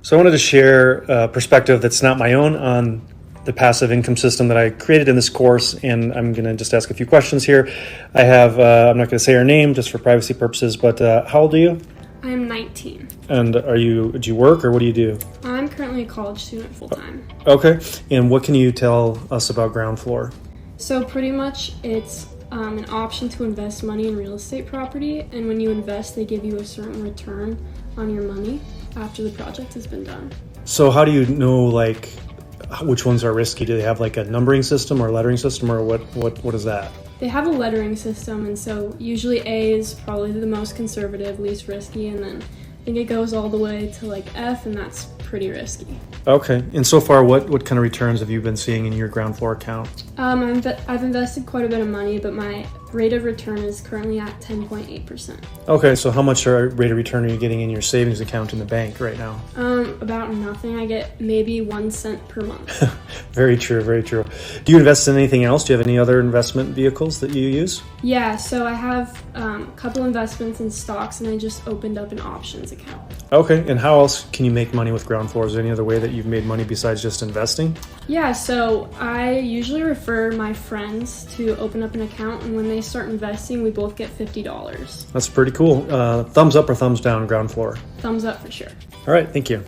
So I wanted to share a perspective that's not my own on the passive income system that I created in this course, and I'm going to just ask a few questions here. I have, I'm not going to say her name just for privacy purposes, but how old are you? I'm 19. And do you work or what do you do? I'm currently a college student full-time. Okay, and what can you tell us about Ground Floor? So pretty much it's an option to invest money in real estate property, and when you invest, they give you a certain return on your money after the project has been done. So how do you know, like, which ones are risky? Do they have like a numbering system or a lettering system, or what is that? They have a lettering system, and so usually A is probably the most conservative, least risky, and then I think it goes all the way to like F, and that's pretty risky. Okay, and so far, what kind of returns have you been seeing in your Ground Floor account? I've invested quite a bit of money, but my rate of return is currently at 10.8%. Okay, so how much rate of return are you getting in your savings account in the bank right now? About nothing. I get maybe 1 cent per month. Very true, very true. Do you invest in anything else? Do you have any other investment vehicles that you use? Yeah, so I have a couple investments in stocks, and I just opened up an options account. Okay, and how else can you make money with Ground Floor? Is there any other way that you've made money besides just investing? Yeah, so I usually refer my friends to open up an account, and when they start investing, we both get $50. That's pretty cool. Thumbs up or thumbs down, Ground Floor? Thumbs up for sure. All right, thank you.